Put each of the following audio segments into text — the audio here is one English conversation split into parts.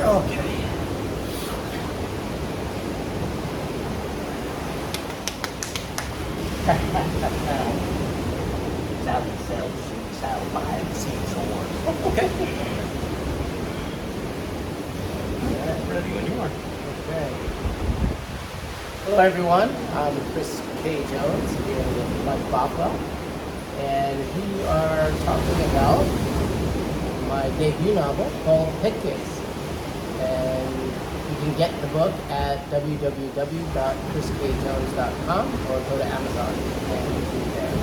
Okay. Sally sells shoes, Sally buys seashore. Okay. Yeah, ready when you are. Okay. Hello everyone, I'm Christoper K here with Mike Bothwell, and we are talking about my debut novel called Headcase. And you can get the book at www.chriskjones.com or go to Amazon and read it there.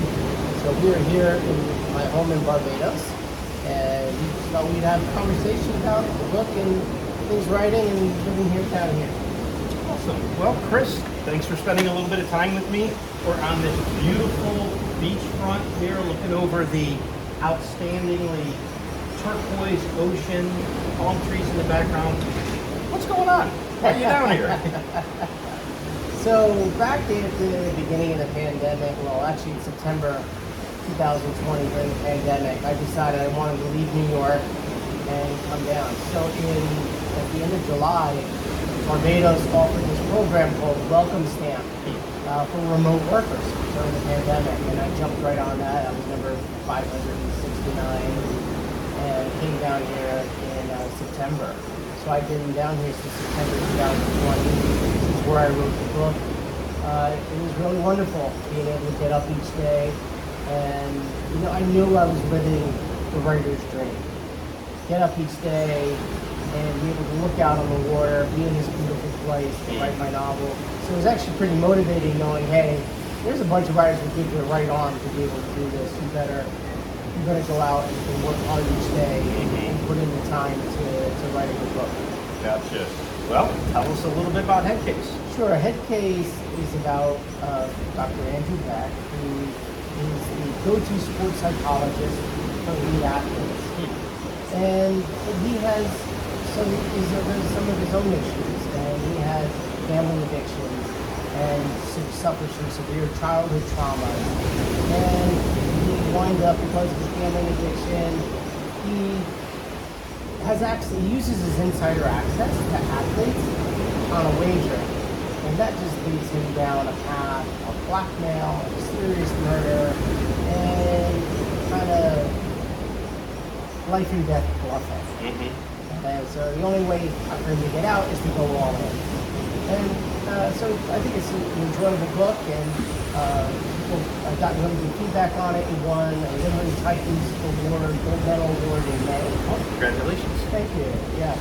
So we are here in my home in Barbados, and we just thought we'd have a conversation about the book and things writing and living here down here. Awesome. Well, Chris, thanks for spending a little bit of time with me. We're on this beautiful beachfront here, looking over the outstandingly turquoise ocean, palm trees in the background. What's going on? Why are you down here? So back at the beginning of the pandemic, well actually in September 2020 during the pandemic, I decided I wanted to leave New York and come down. So at the end of July, Bardados offered this program called Welcome Stamp for remote workers during the pandemic, and I jumped right on that. I was number 569 and came down here in September. So I've been down here since September 2020. This is where I wrote the book. It was really wonderful being able to get up each day, and I knew I was living the writer's dream. Get up each day and be able to look out on the water, be in this beautiful place to write my novel. So it was actually pretty motivating knowing, hey, there's a bunch of writers with people to write on to be able to do this. You better go out and work hard each day and put in the time to write a good book. Gotcha. Well, tell us a little bit about Headcase. Sure. Headcase is about Dr. Andrew Beck, who is the go-to sports psychologist for elite athletes. And he has some of his own issues, and he has gambling addictions and suffers from severe childhood trauma. And he wind up, because of his gambling addiction, he uses his insider access to athletes on a wager, and that just leads him down a path of blackmail, serious murder, and kind of life and death bluffing. And so the only way for him to get out is to go all in. And so I think it's an enjoyable book, and I've gotten really good feedback on it. He won a Literary Tycoons Award, Gold Medal Award in May. Oh, congratulations. Thank you. Yeah,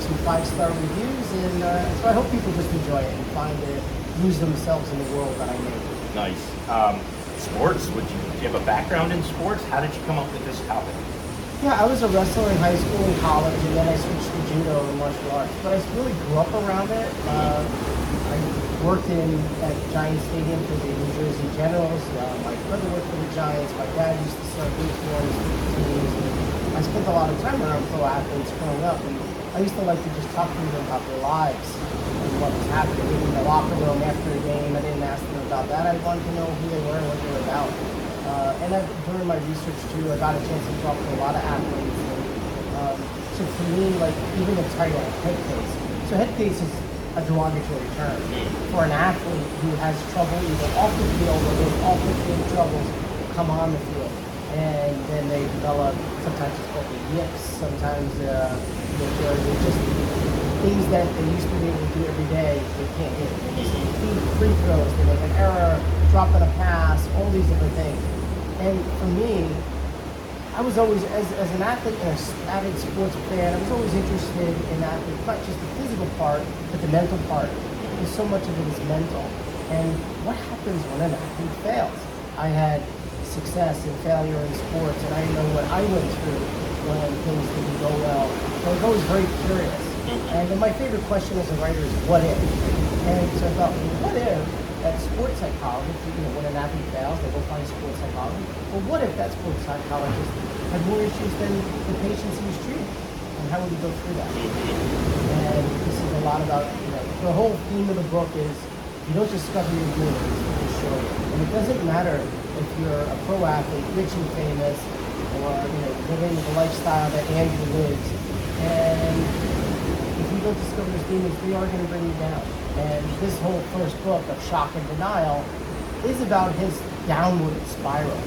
some 5-star reviews, and so I hope people just enjoy it and find it, lose themselves in the world that I made. Nice. Sports, do you have a background in sports? How did you come up with this topic? Yeah, I was a wrestler in high school and college, and then I switched to judo and martial arts. But I really grew up around it. I worked at Giant Stadium for the New Jersey Generals. My brother worked for the Giants. My dad used to start baseball teams. I spent a lot of time around pro athletes growing up, and I used to like to just talk to them about their lives and what was happening in the locker room after a game. I didn't ask them about that. I wanted to know who they were and what they were about. And during my research too, I got a chance to talk to a lot of athletes. And, so for me, like even the title, Headcase. So Headcase is a derogatory term for an athlete who has trouble either off the field or those off the field troubles come on the field. And then they develop, sometimes it's called the yips, sometimes they're just things that they used to be able to do every day, they can't do. They just free throws, they make an error, dropping a pass, all these different things. And for me, I was always, as an athlete and an avid sports fan, I was always interested in athletes, not just the physical part, but the mental part. Because so much of it is mental. And what happens when an athlete fails? I had success and failure in sports, and I know what I went through when things didn't go well. So I was always very curious. And then my favorite question as a writer is, what if? And so I thought, well, what if that sports psychologist, when an athlete fails, they go find sports psychologist. Well, what if that sports psychologist had more issues than the patients he was treating? And how would he go through that? And this is a lot about, the whole theme of the book is, you don't discover your demons, you show you. And it doesn't matter if you're a pro athlete, rich and famous, or living the lifestyle that Andrew lives. And if you don't discover those demons, they are going to bring you down. And this whole first book of Shock and Denial is about his downward spiral.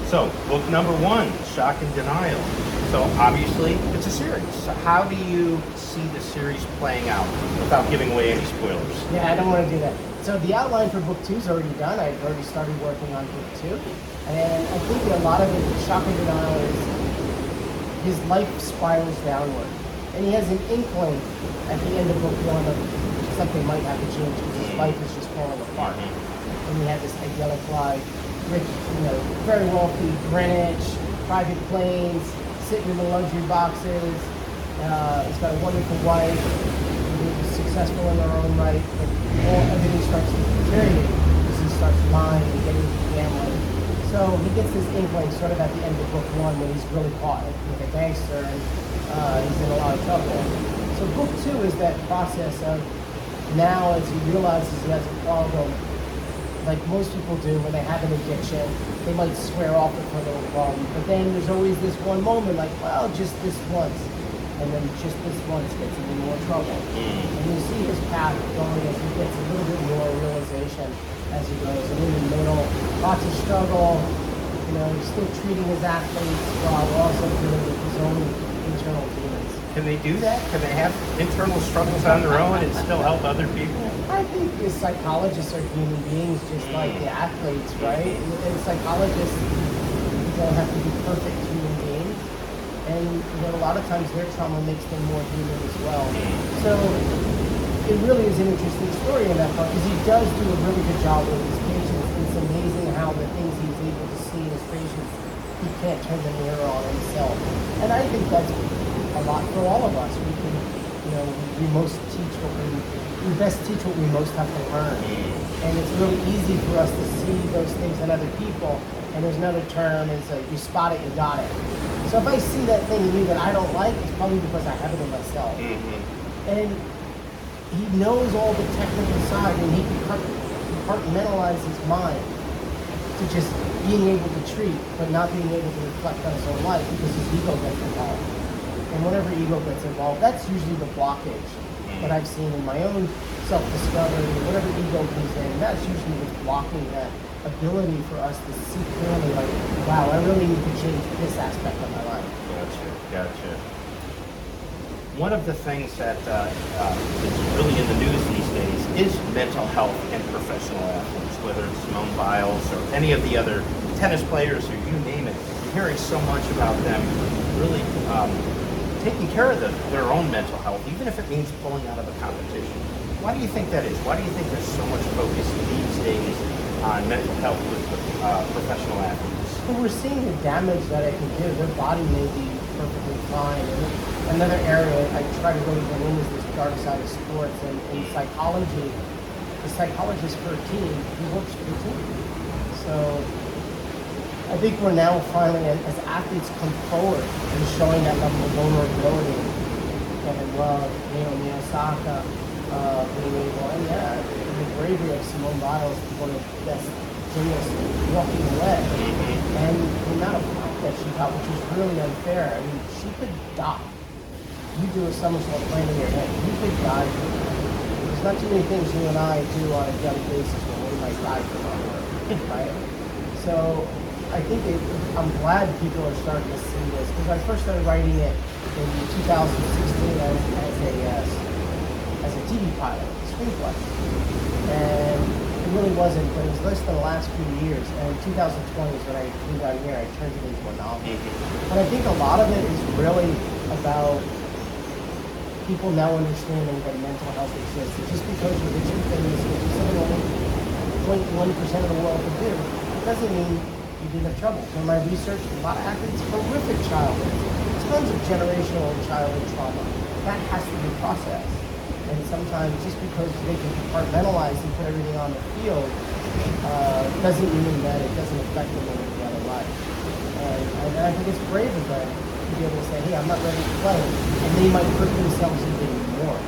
So, book number 1, Shock and Denial. So, obviously, it's a series. So, how do you see the series playing out without giving away any spoilers? Yeah, I don't want to do that. So, the outline for book 2 is already done. I've already started working on book 2. And I think a lot of it, Shock and Denial, is his life spirals downward. And he has an inkling at the end of book 1 of something might have to change because his life is just falling apart. And he had this idyllic life, rich, very wealthy, Greenwich, private planes, sitting in the luxury boxes. He's got a wonderful wife, who's successful in her own right, but everything starts to deteriorate because he starts lying and getting into gambling. So he gets this inkling sort of at the end of book 1 when he's really caught with a gangster and he's in a lot of trouble. So book 2 is that process of now as he realizes he has a problem, like most people do when they have an addiction, they might swear off it for a little problem, but then there's always this one moment like, well, just this once. And then just this once gets him in more trouble. And you see his path going as he gets a little bit more realization as he goes. And in the middle, lots of struggle, he's still treating his athletes while also dealing with his own internal demons. Can they do that? Can they have internal struggles on their own and still help other people? I think the psychologists are human beings just like the athletes, right? And psychologists don't have to be perfect human beings. And a lot of times their trauma makes them more human as well. So it really is an interesting story in that part because he does do a really good job with his patients. It's amazing how the things he's able to see in his patients, he can't turn the mirror on himself. And I think that's a lot for all of us. We can, we most teach we best teach what we most have to learn. And it's really easy for us to see those things in other people. And there's another term, it's like you spot it, you got it. So if I see that thing in you that I don't like, it's probably because I have it in myself. And he knows all the technical side, and he can compartmentalize his mind to just being able to treat, but not being able to reflect on his own life because his ego gets involved. And whenever ego gets involved, that's usually the blockage that I've seen in my own self-discovery. Whenever ego comes in, that's usually what's blocking that ability for us to see clearly, like, wow, I really need to change this aspect of my life. Gotcha. One of the things that is really in the news these days is mental health and professional athletes, whether it's Simone Biles or any of the other tennis players or you name it. You're hearing so much about them really taking care of their own mental health, even if it means pulling out of a competition. Why do you think that is? Why do you think there's so much focus these days on mental health with professional athletes? Well, we're seeing the damage that it can do. Their body may be perfectly fine. And another area I try to really bring in is this dark side of sports and in psychology. The psychologist for a team, he works for the team. So I think we're now finally, as athletes come forward and showing that level of vulnerability, Kevin Love, Naomi Osaka, being able, and the bravery of Simone Biles, one of the best gymnasts walking away, and the amount of help that she got, which was really unfair. I mean, she could die. You do a somersault landing your head, you could die from that. There's not too many things you and I do on a daily basis where we might die from our work, right? So I think I'm glad people are starting to see this because I first started writing it in 2016 as a TV pilot, a screenplay, and it really wasn't. But it was less than the last few years. And in 2020 is when I flew down here. I turned it into a novel. But I think a lot of it is really about people now understanding that mental health exists. And just because you're rich and famous, which is something only 0.1% of the world can do, it doesn't mean you didn't have trouble. So in my research, a lot of athletes, horrific childhood, tons of generational childhood trauma. That has to be processed. And sometimes just because they can compartmentalize and put everything on the field doesn't mean that it doesn't affect them in their other life. And I think it's brave of them to be able to say, hey, I'm not ready to play. And they might hurt themselves even more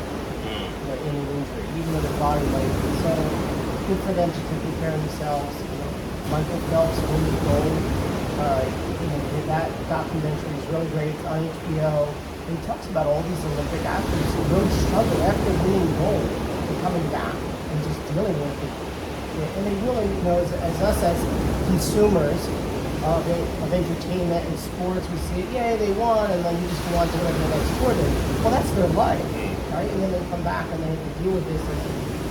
in an injury, even though their body might be. So good for them to take care of themselves. Michael Phelps winning gold. That documentary is really great. It's on HBO. And he talks about all these Olympic athletes who really struggle after winning gold and coming back and just dealing with it. And they really, as us as consumers of entertainment and sports, we see it, yeah, they won, and then you just go on to whatever the next sport is. Well, that's their life, right? And then they come back and they have to deal with this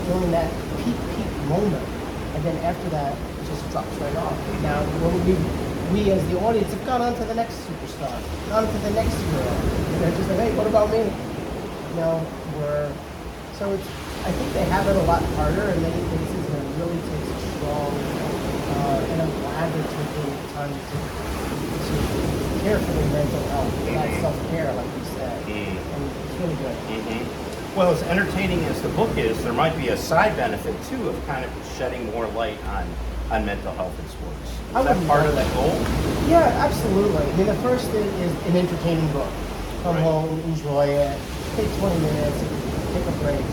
during that peak moment. And then after that, it just drops right off. Now, when we as the audience have gone on to the next superstar, gone on to the next hero. And they're just like, hey, what about me? I think they have it a lot harder in many cases, and it really takes a strong, and I'm glad they're taking time to care for their mental health, that self-care, like you said. And it's really good. Well, as entertaining as the book is, there might be a side benefit too of kind of shedding more light on mental health in sports. Is that part of that goal? Yeah, absolutely. I mean, the first thing is an entertaining book. Come home, enjoy it, take 20 minutes, take a break.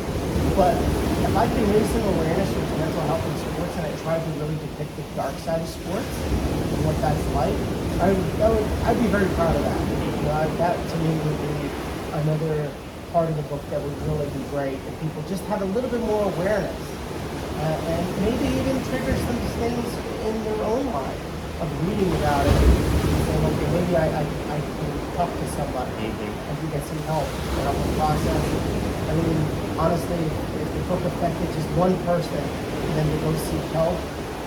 But if I can raise some awareness towards mental health in sports, and I try to really depict the dark side of sports and what that's like, I'd be very proud of that. That to me would be another part of the book that would really be great if people just have a little bit more awareness, and maybe even trigger some things in their own mind of reading about it. And okay, maybe I can talk to somebody and to get some help in the process. I mean, honestly, if the book affected just one person and then to go seek help,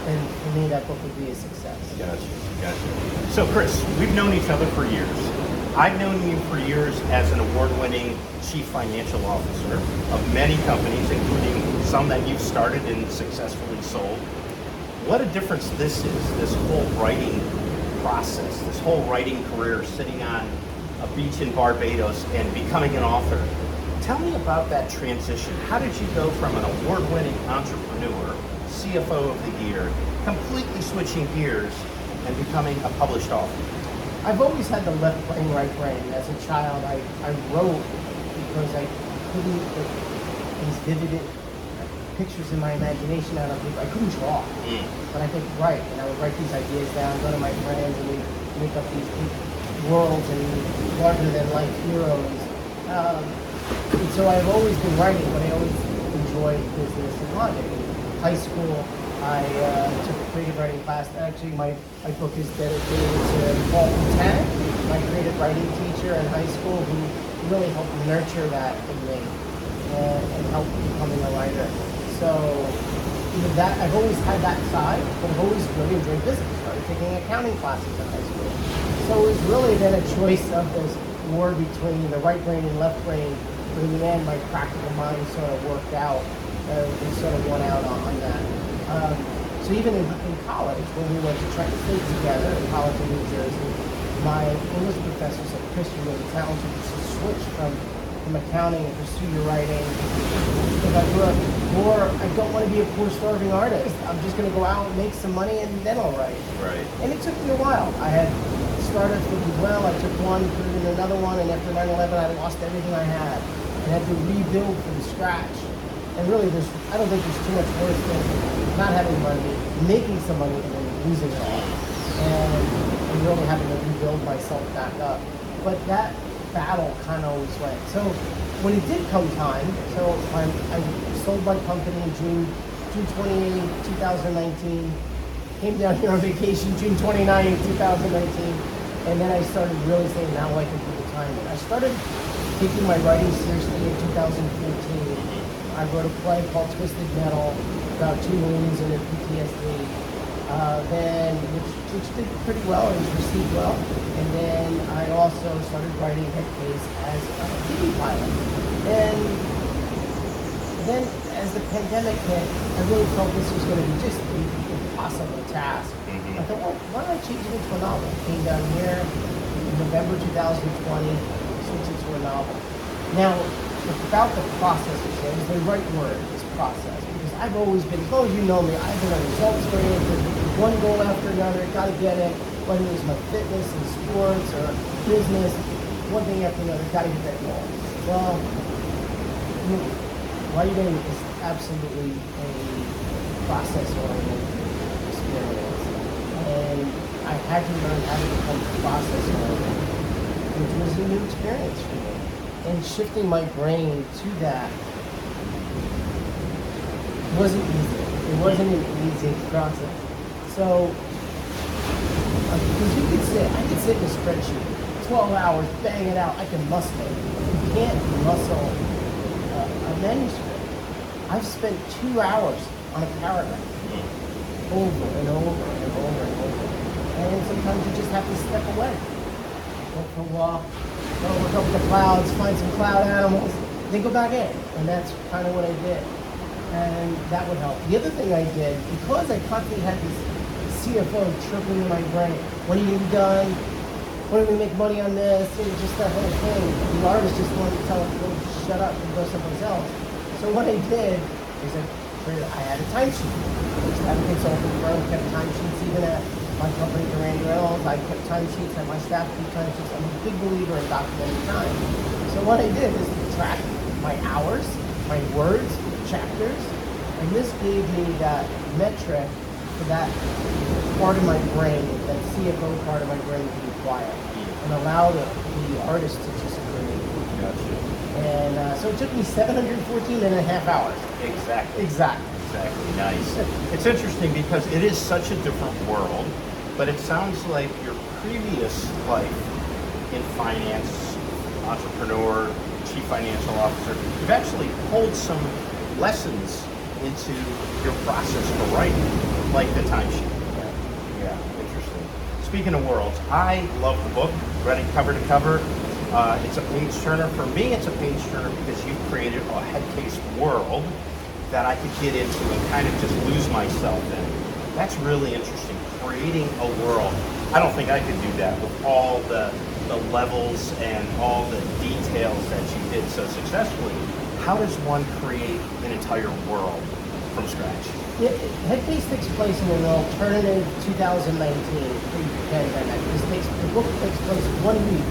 then for me that book would be a success. Gotcha. So Chris, we've known each other for years. I've known you for years as an award-winning chief financial officer of many companies, including some that you've started and successfully sold. What a difference this is, this whole writing process, this whole writing career, sitting on a beach in Barbados and becoming an author. Tell me about that transition. How did you go from an award-winning entrepreneur, CFO of the year, completely switching gears and becoming a published author? I've always had the left brain, right brain. As a child, I wrote because I couldn't get these vivid pictures in my imagination out of people. I couldn't draw, but I could write, and I would write these ideas down, go to my friends, and we'd make up these big worlds and larger-than-life heroes. And so I've always been writing, but I always enjoyed business and logic. In high school, I took a creative writing class. Actually, my book is dedicated to Paul Tang, my creative writing teacher in high school, who really helped nurture that in me and helped becoming a writer. So that I've always had that side, but I've always really enjoyed business. Started taking accounting classes in high school. So it was really then a choice of this war between the right brain and left brain. But in the end, my practical mind sort of worked out and sort of won out on that. So even in college, when we went to Trenton State together in college in New Jersey, my English professor said, Chris, you're really talented. You should switch from accounting and pursue your writing. Because I grew up poor, I don't want to be a poor starving artist. I'm just going to go out and make some money and then I'll write. Right. And it took me a while. I had started thinking, well, I took one, put it in another one, and after 9/11, I lost everything I had. And had to rebuild from scratch. And really, I don't think there's too much worse than not having money, making some money, and then losing it all. And really having to rebuild myself back up. But that battle kind of always went. So when it did come time, so I sold my company in June 28, 2019, came down here on vacation June 29, 2019, and then I started really saying, now I can put the time in. I started taking my writing seriously in 2014. I wrote a play called Twisted Metal about two Marines and their PTSD. Which did pretty well, it was received well. And then I also started writing Headcase as a TV pilot. And then as the pandemic hit, I really felt this was going to be just an impossible task. I thought, well, why don't I change it into a novel? Came down here in November 2020, switched it to a novel. Now, about the process of things, the right word is process. Because I've always been, as long as you know me, I've been a results oriented, one goal after another, gotta get it, whether it was my fitness and sports or business, one thing after another, gotta get that goal. Well, writing is absolutely a process oriented experience. And I had to learn how to become process oriented. which was a new experience for me. And shifting my brain to that wasn't easy. It wasn't an easy process. So, because I could sit in a spreadsheet, 12 hours, bang it out, I can muscle it. You can't muscle a manuscript. I've spent 2 hours on a paragraph, over and over and over and over. And sometimes you just have to step away. Go for a walk, go look up at the clouds, find some cloud animals, then go back in. And that's kind of what I did. And that would help. The other thing I did, because I constantly had this CFO tripping in my brain, when are you done? When do we make money on this? It was just that whole thing. The artist just wanted to tell it, go shut up and go someplace else. So what I did is I had a timesheet. I just had a consulting firm, kept timesheets even at my company, Durand Reynolds. I kept timesheets, and my staff kept timesheets. I'm a big believer in documenting time. So what I did is track my hours, my words, chapters, and this gave me that metric for that part of my brain, that CFO part of my brain to be quiet and allow the artist to just create. Gotcha. And so it took me 714 and a half hours. Exactly. Exactly. Nice. It's interesting because it is such a different world, but it sounds like your previous life in finance, entrepreneur, chief financial officer, you've actually pulled some lessons into your process for writing, like the timesheet. Yeah, interesting. Speaking of worlds, I love the book, read it cover to cover. It's a page turner. For me, it's a page turner because you've created a Headcase world that I could get into and kind of just lose myself in. That's really interesting, creating a world. I don't think I could do that with all the levels and all the details that you did so successfully. How does one create an entire world from scratch? Yeah, Headcase takes place in an alternative 2019 pre-pandemic. The book takes place 1 week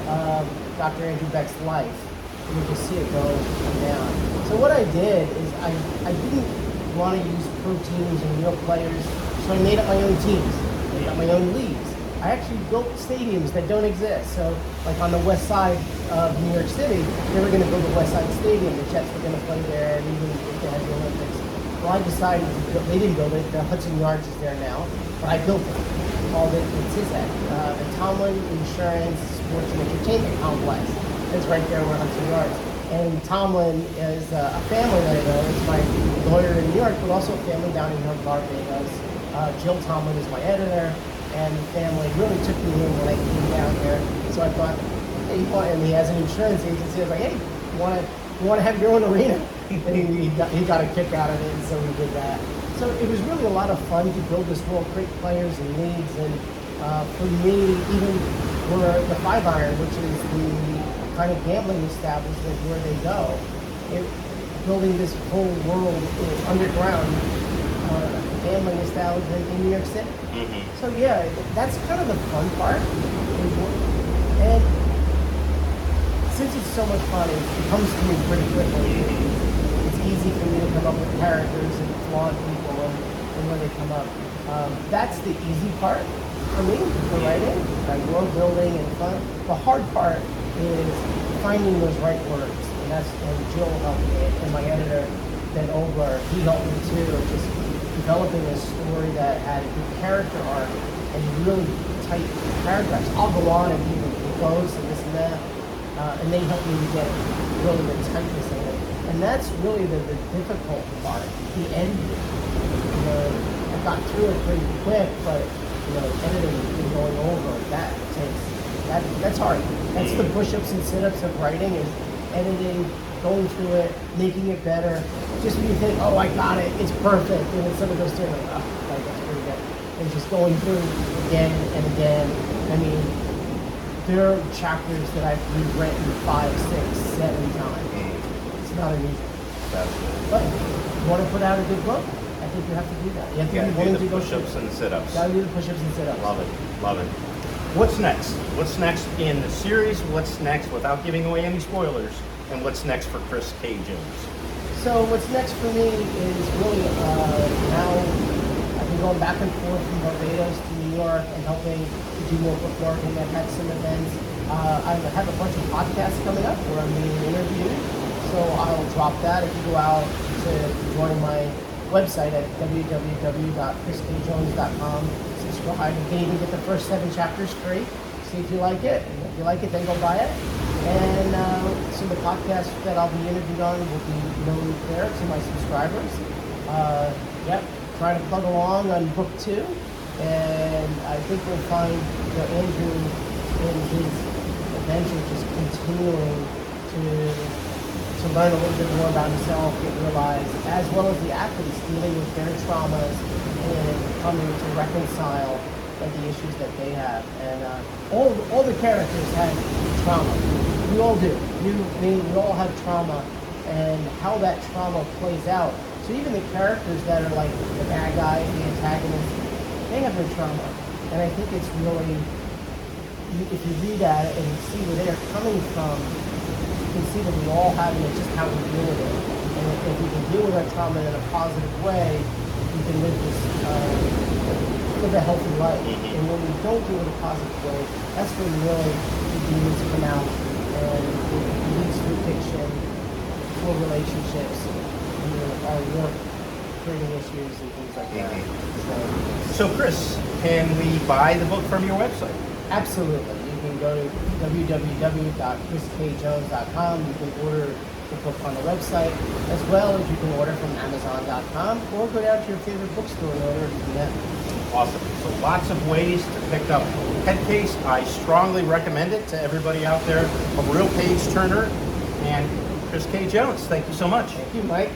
of Dr. Andrew Beck's life. And you can see it go down. So what I did is I didn't want to use pro teams and real players, so I made up my own teams, made up my own leagues. I actually built stadiums that don't exist. So like on the west side of New York City, they were going to build a West Side Stadium. The Jets were going to play there, and even if they had the Olympics. Well, I decided to build, they didn't build it. The Hudson Yards is there now, but I built it. Called it the Tomlin Insurance Sports and Entertainment Complex. It's right there where Hudson Yards. And Tomlin is a family that I know. It's my lawyer in New York, but also a family down in Bardados. Jill Tomlin is my editor, and the family really took me in when I came down here. So I thought, hey, and he has an insurance agency. I was like, hey, you want to have your own arena? And he got a kick out of it, and so we did that. So it was really a lot of fun to build this world, create players and leagues, and for me, even for the 5-iron, which is the kind of gambling establishment where they go, building this whole world underground gambling establishment in New York City. Mm-hmm. So yeah, that's kind of the fun part. And since it's so much fun, it comes to me pretty quickly. It's easy for me to come up with characters and flaunt people and where they come up. That's the easy part for me, for writing, world building and fun. The hard part is finding those right words. And Jill helped me, and my editor, Ben Ogler, he helped me too, just developing a story that had a good character arc and really tight paragraphs. I'll go on and do the goes and this and that, and they helped me to get really the tightness of it. And that's really the difficult part, the ending. I got through it pretty quick, but editing and going over that's hard. That's the push-ups and sit-ups of writing, is editing, going through it, making it better. Just when you think, oh, I got it, it's perfect, and then someone goes through it, like, oh, that's pretty good. And just going through again and again. I mean, there are chapters that I've rewritten 5, 6, 7 times. It's not unusual. But you want to put out a good book, I think you have to do that. You have to be willing to do the push-ups and the sit-ups. Gotta do the push-ups and sit-ups. Love it. What's next? What's next in the series? What's next, without giving away any spoilers, and what's next for Chris K. Jones? So what's next for me is really now I've been going back and forth from Barbados to New York and helping to do more bookmarking. I've had some events. I have a bunch of podcasts coming up where I'm being interviewed, so I'll drop that if you go out to join my website at www.christkjones.com. Subscribe. You can even get the first 7 chapters free. See if you like it. And if you like it, then go buy it. And so the podcast that I'll be interviewed on will be known there to my subscribers. Yep, trying to plug along on book 2. And I think we'll find Andrew in his adventure just continuing to learn a little bit more about himself, get realized, as well as the athletes dealing with their traumas and coming to reconcile the issues that they have. And all the characters have trauma. We all do. You, me, we all have trauma, and how that trauma plays out. So even the characters that are like the bad guys, the antagonists, they have their trauma. And I think it's really, if you read at it and you see where they're coming from, you can see that we all have it, it's just how we deal with it. And if we can deal with our trauma in a positive way, we can live a healthy life. And when we don't do it in a positive way, that's when really the demons come out and it leads to addiction, poor relationships, our work, creating issues and things like that. So Chris, can we buy the book from your website? Absolutely. You can go to www.christkjones.com. You can order the book on the website, as well as you can order from Amazon.com, or go down to your favorite bookstore and order it from them. Awesome. So lots of ways to pick up Headcase. I strongly recommend it to everybody out there. A real page turner. And Chris K. Jones, thank you so much. Thank you, Mike.